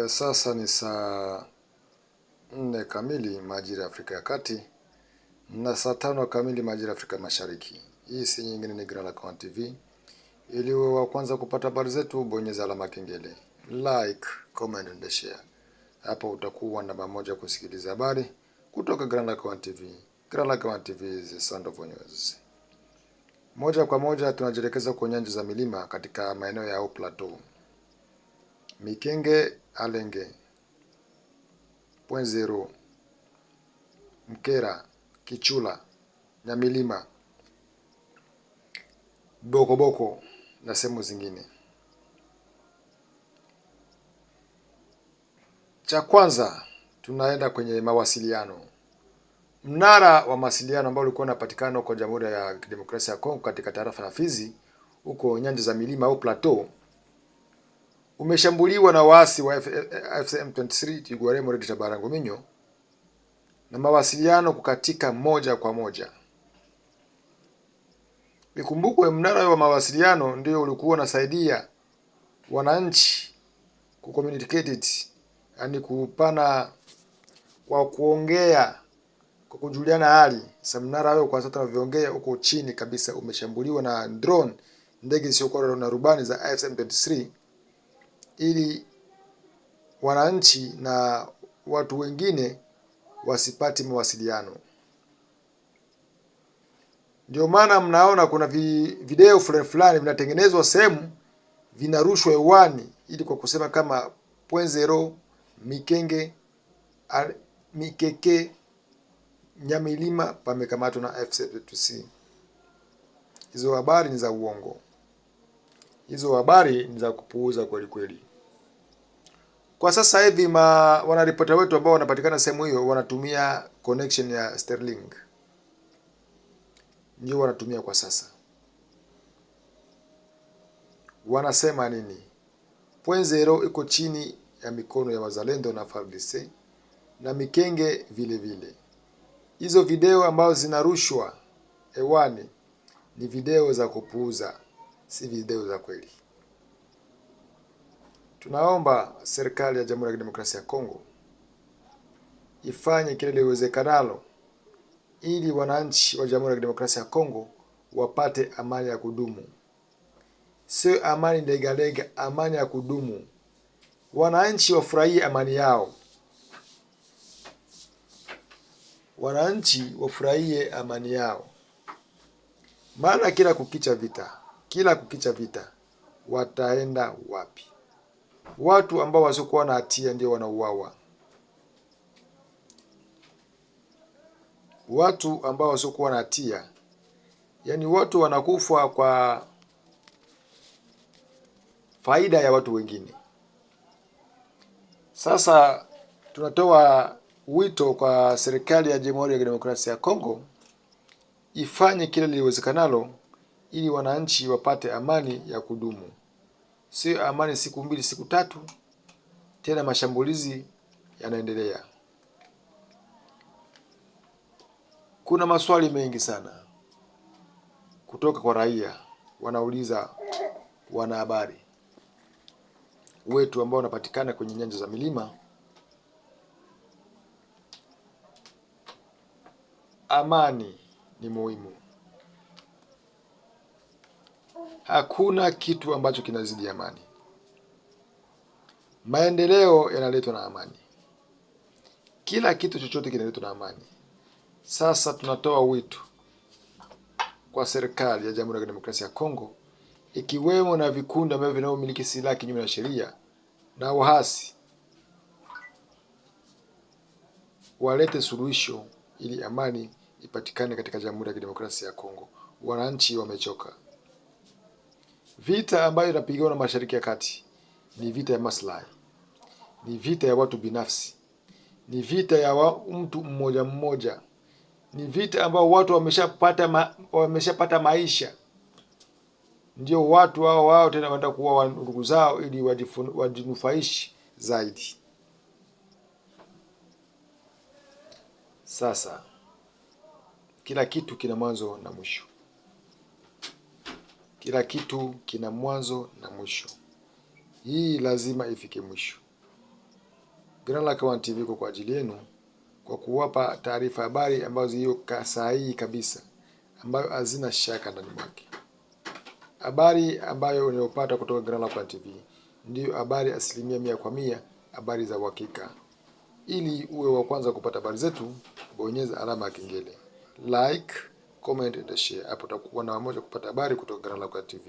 Sasa ni saa 4 kamili majira ya Afrika ya Kati na saa 5 kamili majira ya Afrika Mashariki. Hii si nyingine ni Grand Lac TV. Ili uwe wa kwanza kupata habari zetu, bonyeza alama kengele, like, comment and share. Hapo utakuwa namba moja kusikiliza habari kutoka Grand Lac TV. Grand Lac TV is the sound of news. Moja kwa moja tunajielekeza kwa nyanja za milima katika maeneo ya Haut Plateau. Mikenge, Alenge, Point Zero, Mkera, Kichula, Nyamilima, Bokoboko na sehemu zingine. Cha kwanza tunaenda kwenye mawasiliano. Mnara wa mawasiliano ambao ulikuwa unapatikana kwa Jamhuri ya Kidemokrasia ya Kongo katika tarafa ya Fizi huko nyanja za milima au plateau umeshambuliwa na waasi wa FCM23 Twirwaneho Red Tabara Nguminyo na mawasiliano kukatika moja kwa moja. Ikumbukwe mnara wa mawasiliano ndio ulikuwa unasaidia wananchi kucommunicate, yani kupana kwa kuongea, kwa kujuliana hali. Sasa mnara wao kwa sasa tunavyoongea huko chini kabisa umeshambuliwa na drone, ndege zisizokuwa na rubani za FCM23, ili wananchi na watu wengine wasipati mawasiliano. Ndio maana mnaona kuna video fulani vinatengenezwa sehemu vinarushwa hewani ili kwa kusema kama Point Zero, Mikenge, Mikeke, Nyamilima pamekamatwa na FCM23. Hizo habari ni za uongo. Hizo habari ni za kupuuza kweli kweli. Kwa sasa hivi wanaripota wetu ambao wanapatikana sehemu hiyo wanatumia connection ya Starlink. Ndio wanatumia kwa sasa. Wanasema nini? Point Zero iko chini ya mikono ya wazalendo na FARDC na Mikenge vile vile. Hizo video ambazo zinarushwa hewani ni video za kupuuza, si video za kweli. Tunaomba serikali ya Jamhuri ya Kidemokrasia ya Kongo ifanye kile liwezekanalo ili wananchi wa Jamhuri ya Kidemokrasia ya Kongo wapate amani ya kudumu. Sio amani legalega, amani ya kudumu. Wananchi wafurahie amani yao. Wananchi wafurahie amani yao. Maana kila kukicha vita wataenda wapi? Watu ambao wasiokuwa na hatia ndio wanauawa. Watu ambao wasiokuwa na hatia, yani watu wanakufa kwa faida ya watu wengine. Sasa tunatoa wito kwa serikali ya Jamhuri ya Kidemokrasia ya Kongo ifanye kile liwezekanalo ili wananchi wapate amani ya kudumu. Sio amani siku 2 siku 3 tena mashambulizi yanaendelea. Kuna maswali mengi sana kutoka kwa raia, wanauliza wanahabari wetu ambao wanapatikana kwenye nyanja za milima. Amani ni muhimu. Hakuna kitu ambacho kinazidi amani. Maendeleo yanaletwa na amani. Kila kitu chochote kinaletwa na amani. Sasa tunatoa wito kwa serikali ya Jamhuri ya Kidemokrasia ya Kongo, ikiwemo na vikundi ambavyo vinavyomiliki silaha kinyume na sheria na wahasi, walete suluhisho ili amani ipatikane katika Jamhuri ya Kidemokrasia ya Kongo. Wananchi wamechoka. Vita ambayo inapigwa na Mashariki ya Kati ni vita ya maslahi, ni vita ya watu binafsi, ni vita ya mtu mmoja mmoja, ni vita ambao watu wameshapata maisha. Ndio watu wao tena wanataka kuwa ndugu zao ili wajinufaishi zaidi. Sasa kila kitu kina mwanzo na mwisho. Kila kitu kina mwanzo na mwisho. Hii lazima ifike mwisho. Grand Lac One TV iko kwa ajili yenu, kwa kuwapa taarifa habari ambazo ziko sahihi kabisa, ambayo hazina shaka ndani mwake. Habari ambayo unayopata kutoka Grand Lac One TV ndiyo habari 100%, habari za uhakika. Ili uwe wa kwanza kupata habari zetu, bonyeza alama ya kengele, like, comment and share. Hapo utakuwa na moja kupata habari kutoka Grand Lac One TV.